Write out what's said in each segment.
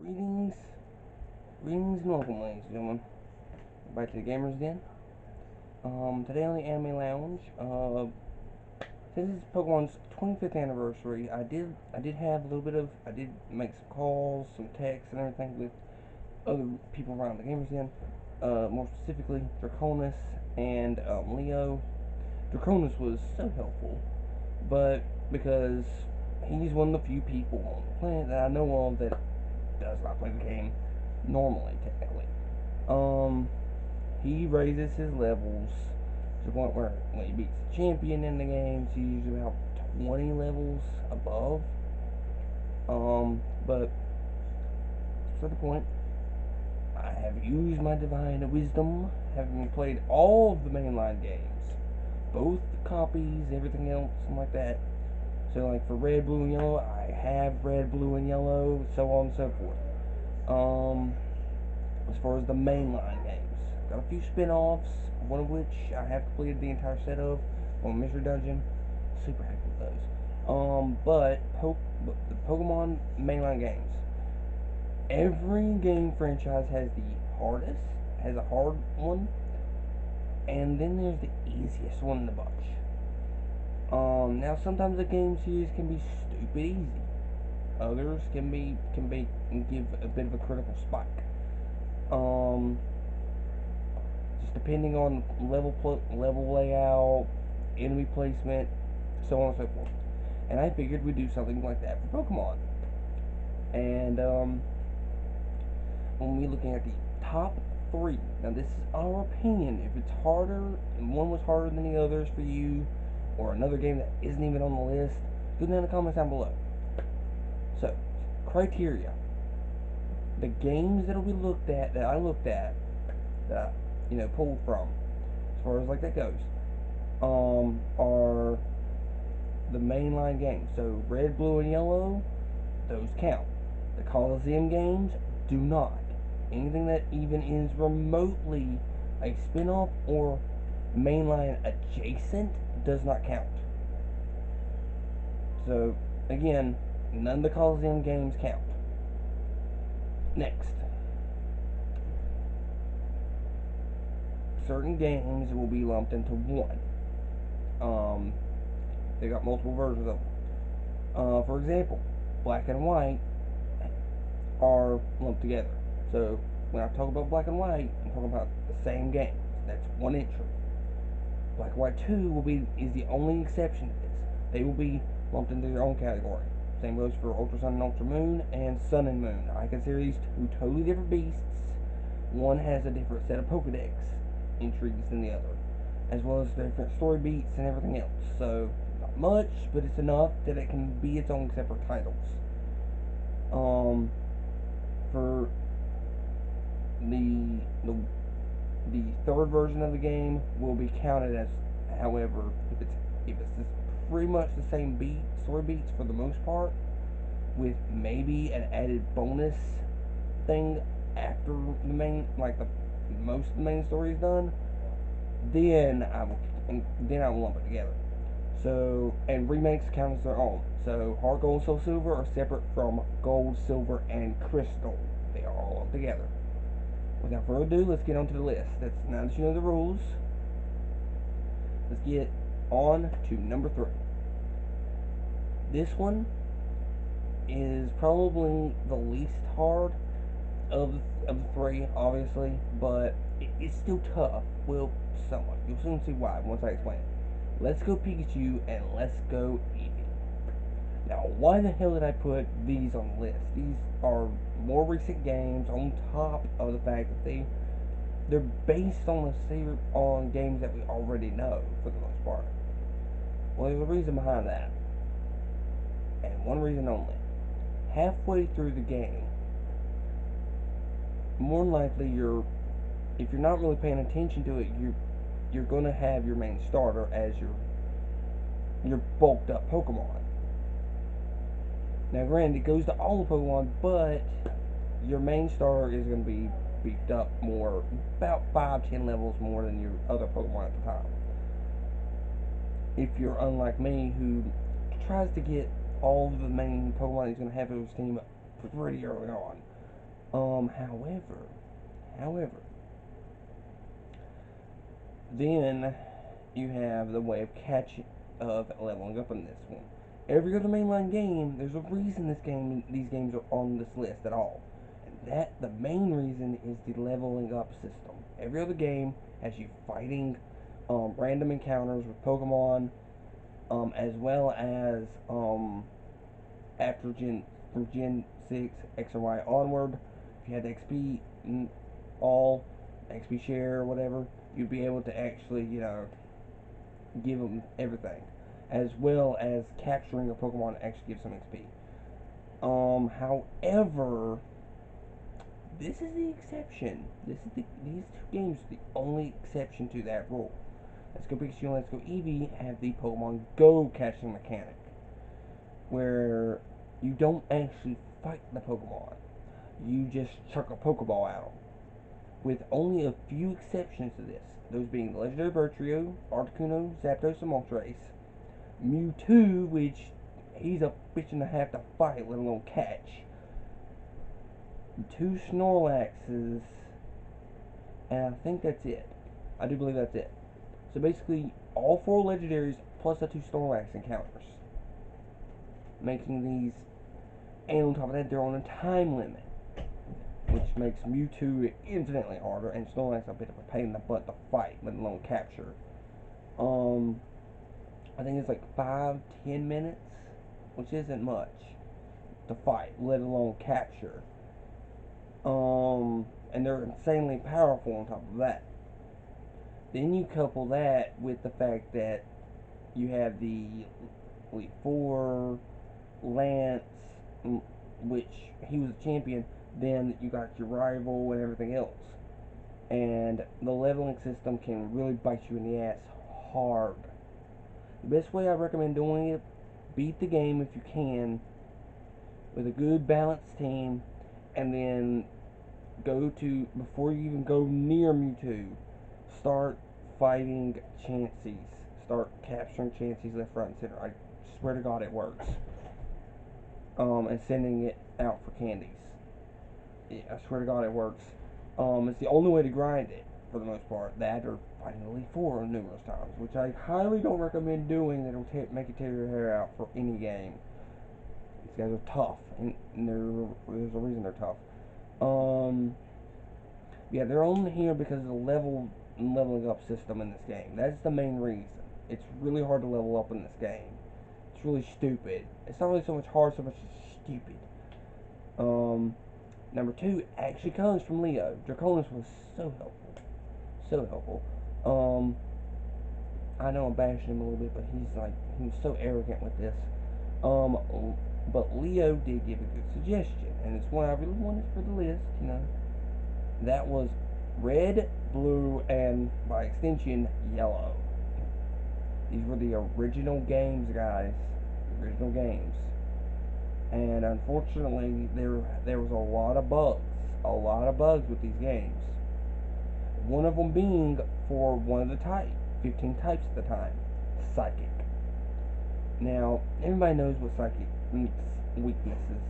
Greetings, greetings and welcome, ladies and gentlemen, back to the Gamers Den. Today on the Anime Lounge, since it's Pokemon's 25th anniversary, I did make some calls, some texts, and everything with other people around the Gamers Den. More specifically, Draconis and Leo. Draconis was so helpful, but because he's one of the few people on the planet that I know of that does not play the game normally, technically. Um, he raises his levels to the point where when he beats the champion in the games, he's usually about 20 levels above. But to the point, I have used my divine wisdom, having played all of the mainline games, both the copies, everything else, and like that. So, like for red, blue, and yellow, I have red, blue, and yellow, so on and so forth. As far as the mainline games, got a few spin-offs, one of which I have completed the entire set of on Mystery Dungeon. Super happy with those. But the Pokemon mainline games, every game franchise has a hard one, and then there's the easiest one in the bunch. Now sometimes the game series can be stupid easy. Others can give a bit of a critical spike. Just depending on level layout, enemy placement, so on and so forth. And I figured we'd do something like that for Pokemon. And when we're looking at the top three, now this is our opinion. If it's harder, and one was harder than the others for you, or another game that isn't even on the list, go down in the comments down below. So, criteria. The games that I looked at, that pulled from, as far as like that goes, are the mainline games. So red, blue, and yellow, those count. The Coliseum games do not. Anything that even is remotely a spin-off or mainline adjacent does not count. So again, none of the Coliseum games count. Next, certain games will be lumped into one. They got multiple versions of them. For example, Black and White are lumped together. So when I talk about Black and White, I'm talking about the same game. That's one entry. Black and White 2 is the only exception to this. They will be lumped into their own category. Same goes for Ultra Sun and Ultra Moon and Sun and Moon. I consider these two totally different beasts. One has a different set of Pokedex entries than the other, as well as different story beats and everything else. So not much, but it's enough that it can be its own separate titles. For the third version of the game will be counted as, however, if it's pretty much the same story beats for the most part, with maybe an added bonus thing after the main, like the most of the main story is done, then I will lump it together. So, and remakes count as their own. So Heart Gold, Soul Silver are separate from Gold, Silver, and Crystal. They are all lumped together. Without further ado, let's get on to the list. Now that you know the rules, let's get on to number 3. This one is probably the least hard of the three, obviously, but it's still tough. Well, somewhat. You'll soon see why once I explain it. Let's Go Pikachu and Let's Go Eevee. Now, why the hell did I put these on the list? These are more recent games on top of the fact that they're based on games that we already know for the most part. Well, there's a reason behind that, and one reason only. Halfway through the game, more than likely if you're not really paying attention to it, you're gonna have your main starter as your bulked up Pokemon. Now, granted, it goes to all the Pokemon, but your main starter is going to be beefed up more, about 5-10 levels more than your other Pokemon at the time. If you're unlike me, who tries to get all of the main Pokemon he's going to have in his team pretty early on. However, then you have the way of leveling up in this one. Every other mainline game, there's a reason these games are on this list at all. And the main reason is the leveling up system. Every other game has you fighting random encounters with Pokemon, as well as after from Gen 6, X or Y onward, if you had the XP all XP share or whatever, you'd be able to actually, give them everything, as well as capturing a Pokemon actually gives some XP. However, this is the exception. These two games are the only exception to that rule. Let's Go Pikachu and Let's Go Eevee have the Pokemon Go catching mechanic, where you don't actually fight the Pokemon. You just chuck a Pokeball at them, with only a few exceptions to this. Those being the Legendary Bertrio, Articuno, Zapdos, and Moltres. Mewtwo, which he's a bitch and a half to fight, let alone catch. 2 Snorlaxes, and I think that's it. I do believe that's it. So basically, all 4 legendaries plus the 2 Snorlax encounters, making these, and on top of that, they're on a time limit, which makes Mewtwo infinitely harder, and Snorlax a bit of a pain in the butt to fight, let alone capture. I think it's like 5-10 minutes, which isn't much to fight, let alone capture. And they're insanely powerful on top of that. Then you couple that with the fact that you have the Elite Four, Lance, which he was a champion. Then you got your rival and everything else. And the leveling system can really bite you in the ass hard. The best way I recommend doing it, beat the game if you can, with a good balanced team, and then before you even go near Mewtwo, start fighting Chanseys. Start capturing Chanseys left, right, and center. I swear to God it works. And sending it out for candies. Yeah, I swear to God it works. It's the only way to grind it, for the most part. That or fighting Elite Four numerous times, which I highly don't recommend doing. It'll make you tear your hair out for any game. These guys are tough, and there's a reason they're tough. Yeah, they're only here because of the leveling up system in this game. That's the main reason. It's really hard to level up in this game. It's really stupid. It's not really so much hard, so much as stupid. Number 2 actually comes from Leo. Draconis was so helpful. So helpful. I know I'm bashing him a little bit, but he was so arrogant with this. But Leo did give a good suggestion, and it's one I really wanted for the list, That was red, blue, and by extension, yellow. These were the original games, guys. The original games. And unfortunately, there was a lot of bugs. A lot of bugs with these games. One of them being for one of the 15 types at the time. Psychic. Now, everybody knows what Psychic weaknesses.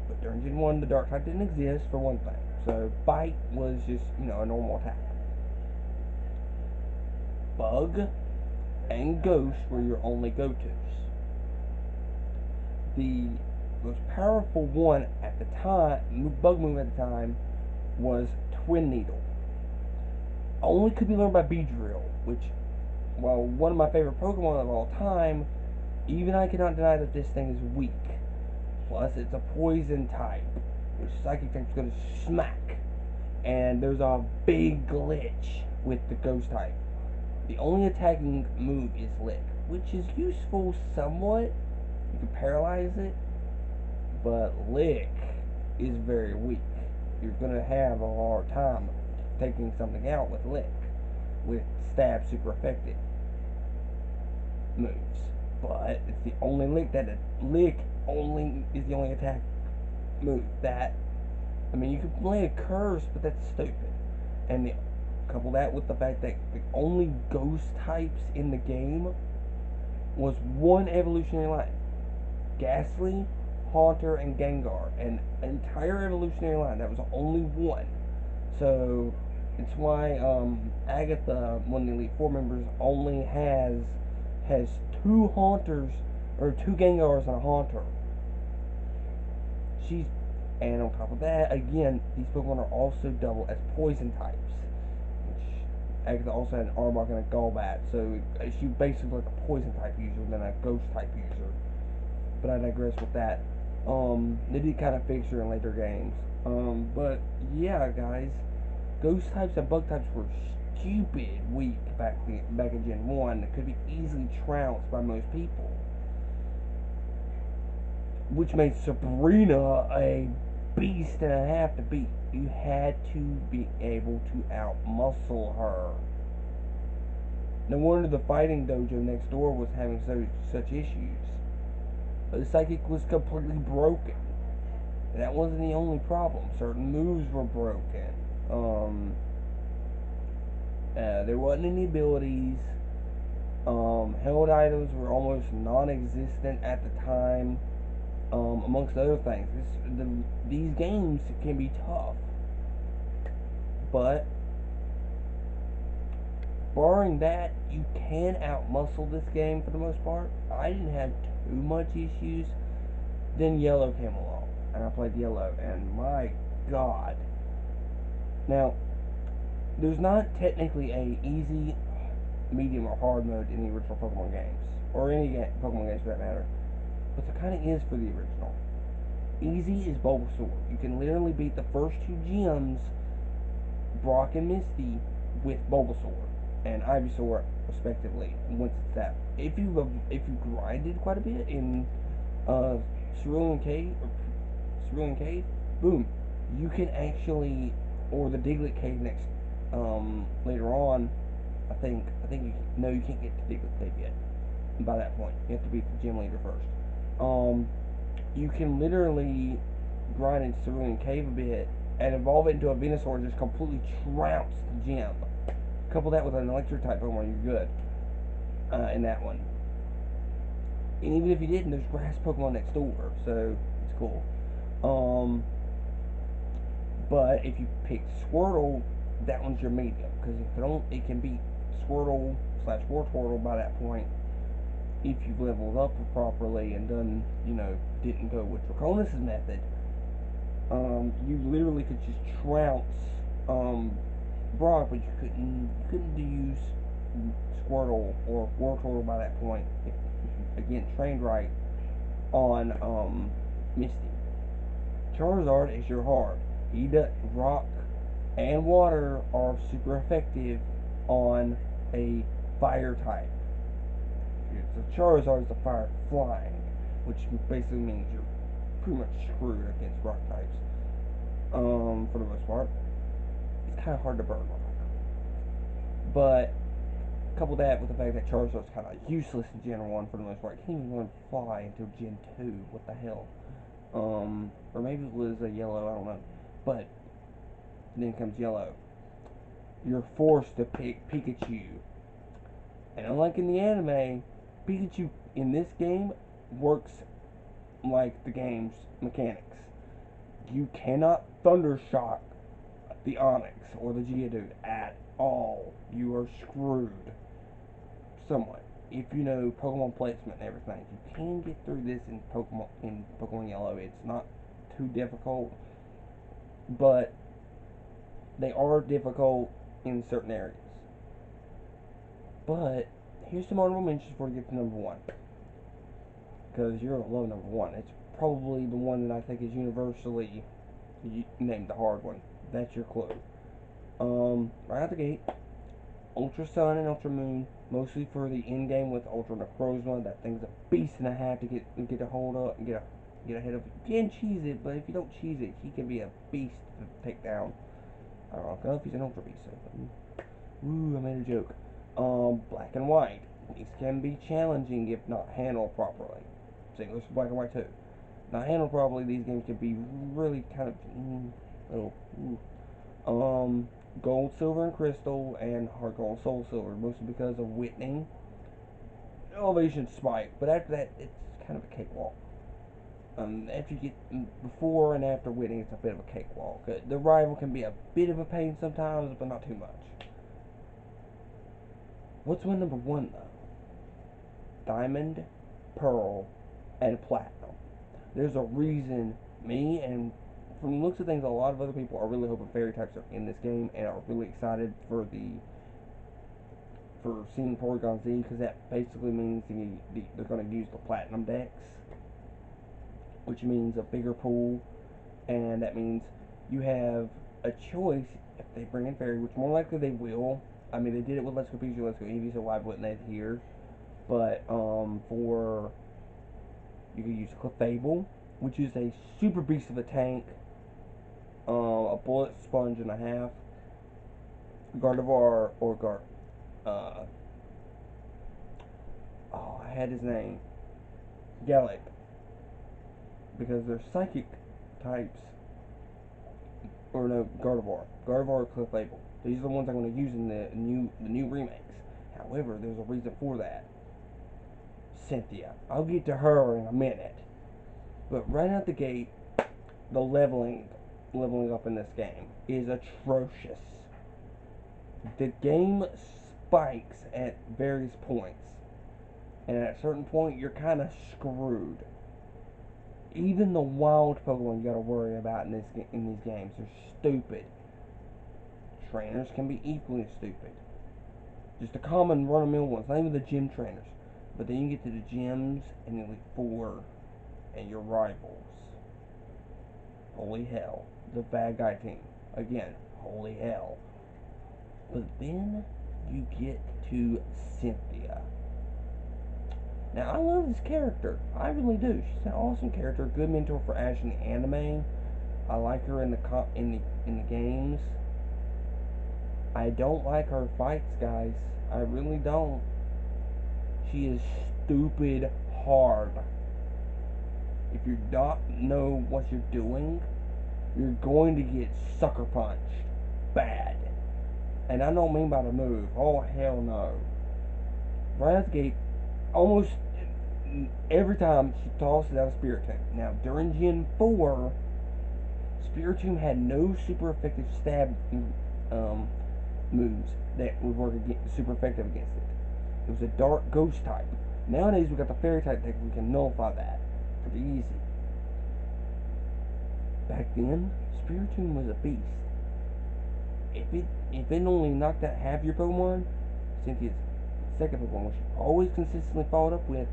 But during Gen 1, the Dark type didn't exist, for one thing. So, Bite was just, a normal attack. Bug and Ghost were your only go-tos. The most powerful one at the time, bug move at the time, was Twin Needle. Only could be learned by Beedrill, which, while one of my favorite Pokemon of all time, even I cannot deny that this thing is weak. Plus, it's a poison type, which Psychic type's going to smack. And there's a big glitch with the Ghost type. The only attacking move is Lick, which is useful somewhat. You can paralyze it, but Lick is very weak. You're going to have a hard time taking something out with Lick, with Stab super effective moves. But it's the only Lick only is the only attack move that, you could play a Curse, but that's stupid. And couple that with the fact that the only Ghost types in the game was one evolutionary line. Ghastly, Haunter, and Gengar. An entire evolutionary line. That was only one. So it's why Agatha, one of the Elite Four members, only has two Haunters or two Gengars and a Haunter. She's and on top of that, again, these Pokemon are also double as poison types. Which Agatha also had an Arbok and a Golbat, so she basically like a poison type user than a ghost type user. But I digress with that. They did kind of fix her in later games. But yeah, guys, ghost types and bug types were stupid weak back in Gen 1. It could be easily trounced by most people. Which made Sabrina a beast and a half to beat. You had to be able to out-muscle her. No wonder the fighting dojo next door was having such issues. But the psychic was completely broken. And that wasn't the only problem. Certain moves were broken. There wasn't any abilities. Held items were almost non-existent at the time. Amongst other things. These games can be tough. But barring that, you can out-muscle this game for the most part. I didn't have too much issues. Then Yellow came along, and I played Yellow, and my God. Now, there's not technically a easy, medium, or hard mode in the original Pokemon games, or any Pokemon games for that matter, but there kind of is for the original. Easy is Bulbasaur. You can literally beat the first two gyms, Brock and Misty, with Bulbasaur and Ivysaur, respectively. Once it's that, if you grinded quite a bit in Cerulean Cave, boom, you can actually, or the Diglett Cave next later on. I think you can't get to Diglett Cave yet. By that point, you have to beat the gym leader first. You can literally grind in Cerulean Cave a bit and evolve it into a Venusaur and just completely trounce the gym. Couple that with an electric type Pokemon, you're good in that one. And even if you didn't, there's grass Pokemon next door, so it's cool. But if you pick Squirtle, that one's your medium, because it can beat Squirtle / Wartortle by that point if you've leveled up properly and done, didn't go with Draconis' method. You literally could just trounce Brock, but you couldn't use Squirtle or Wartortle by that point, if again trained right, on Misty. Charizard is your hard. Rock and water are super effective on a fire type. So Charizard is the fire flying, which basically means you're pretty much screwed against rock types. For the most part. It's kind of hard to burn rock. But couple that with the fact that Charizard's kind of useless in Gen 1 for the most part. It can't even fly until Gen 2. What the hell? Or maybe it was a Yellow, I don't know. But then comes Yellow. You're forced to pick Pikachu. And unlike in the anime, Pikachu in this game works like the game's mechanics. You cannot Thunder Shock the Onix or the Geodude at all. You are screwed. Somewhat. If you know Pokemon placement and everything, you can get through this in Pokemon Yellow. It's not too difficult, but they are difficult in certain areas. But here's some honorable mentions before we get to number one, because you're gonna love number one. It's probably the one that I think is universally named the hard one. That's your clue. Right out the gate, Ultra Sun and Ultra Moon, mostly for the end game with Ultra Necrozma. That thing's a beast and a half to get a hold of and get ahead of. You can cheese it, but if you don't cheese it, he can be a beast to take down. I don't know if he's an Ultra Beast. So, ooh, I made a joke. Black and White. These can be challenging if not handled properly. Same goes for Black and White too. Not handled properly, these games can be really kind of little. Gold, Silver, and Crystal, and Heart Gold, Soul Silver, mostly because of Whitney. Elevation Spike, but after that, it's kind of a cakewalk. After you get before and after winning, it's a bit of a cakewalk. The rival can be a bit of a pain sometimes, but not too much. What's win number one though? Diamond, Pearl, and Platinum. There's a reason me and from the looks of things, a lot of other people are really hoping fairy types are in this game and are really excited for seeing Porygon Z, because that basically means they're going to use the Platinum decks, which means a bigger pool, and that means you have a choice if they bring in Fairy, which more likely they will. I mean, they did it with Let's Go Pikachu, Let's Go Eevee, so why wouldn't they here? But for you can use Clefable, which is a super beast of a tank, a bullet sponge and a half, Gardevoir or oh, I had his name, Gallic, because they're psychic types, or no, Gardevoir or Clefable. These are the ones I'm going to use in the new remakes. However, there's a reason for that. Cynthia. I'll get to her in a minute. But right out the gate, the leveling up in this game is atrocious. The game spikes at various points, and at a certain point, you're kind of screwed. Even the wild Pokemon you got to worry about in these games are stupid. Trainers can be equally stupid. Just the common run-of-the-mill ones, not even the gym trainers. But then you get to the gyms and the Elite Four and your rivals. Holy hell. The bad guy team. Again, holy hell. But then you get to Cynthia. Now, I love this character. I really do. She's an awesome character. Good mentor for Ash in the anime. I like her in the games. I don't like her fights, guys. I really don't. She is stupid hard. If you don't know what you're doing, you're going to get sucker punched bad. And I don't mean by the move. Oh, hell no. Right out the gate, almost every time she tosses out a Spiritomb. Now, during Gen 4, Spiritomb had no super effective stab moves that would work super effective against it. It was a dark ghost type. Nowadays, we got the fairy type that we can nullify that pretty easy. Back then, Spiritomb was a beast. If it only knocked out half your Pokemon, Cynthia's second Pokemon, which she always consistently followed up with,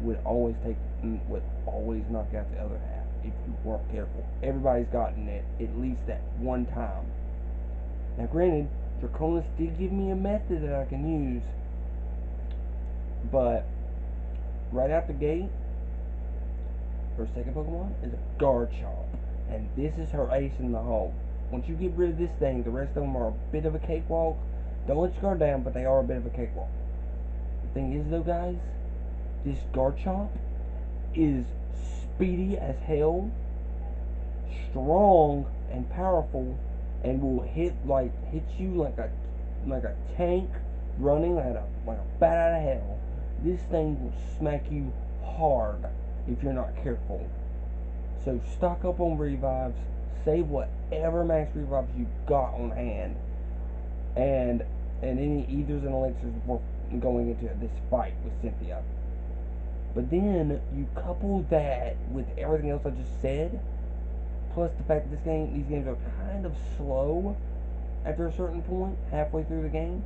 would always knock out the other half if you weren't careful. Everybody's gotten it at least that one time. Now, granted, Draconis did give me a method that I can use, but right out the gate, her second Pokemon is a Garchomp, and this is her ace in the hole. Once you get rid of this thing, the rest of them are a bit of a cakewalk. Don't let your guard down, but they are a bit of a cakewalk. The thing is, though, guys, this Garchomp is speedy as hell, strong and powerful, and will hit you like a tank running like a bat out of hell. This thing will smack you hard if you're not careful. So stock up on revives, save whatever max revives you got on hand, and any ethers and elixirs before going into this fight with Cynthia. But then you couple that with everything else I just said, plus the fact that these games are kind of slow after a certain point, halfway through the game.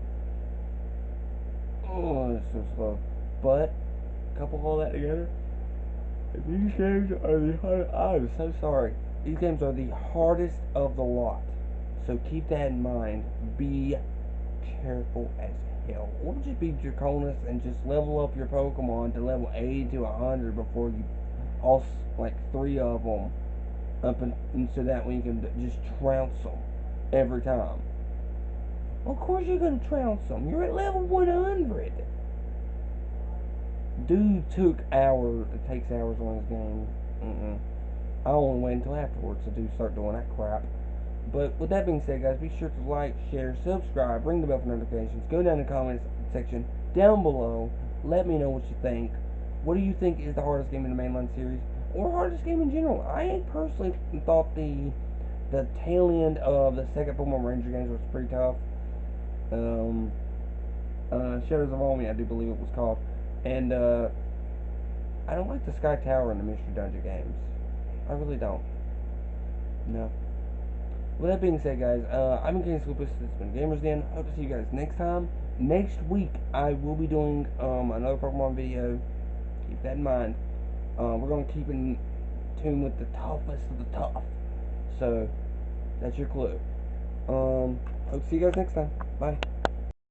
Oh, it's so slow. But couple all that together, these games are the hardest. I'm so sorry. These games are the hardest of the lot. So keep that in mind. Be careful as hell. Or just be Draconis and just level up your Pokemon to level 80 to 100 before you all like 3 of them up and so that way you can just trounce them every time. Of course you're gonna trounce them. You're at level 100. Dude takes hours on his game. I only wait until afterwards to start doing that crap. But with that being said, guys, be sure to like, share, subscribe, ring the bell for notifications, go down in the comments section down below, let me know what you think. What do you think is the hardest game in the mainline series? or hardest game in general. I personally thought the tail end of the second Pokemon Ranger games was pretty tough. Um, Shadows of Omi, I do believe it was called, and I don't like the Sky Tower and the Mystery Dungeon games. I really don't. No. With that being said, guys, I've been King Lupus. It's been Gamers Den. Hope to see you guys next time. Next week, I will be doing another Pokemon video. Keep that in mind. We're going to keep in tune with the toughest of the tough. So, that's your clue. Hope to see you guys next time. Bye.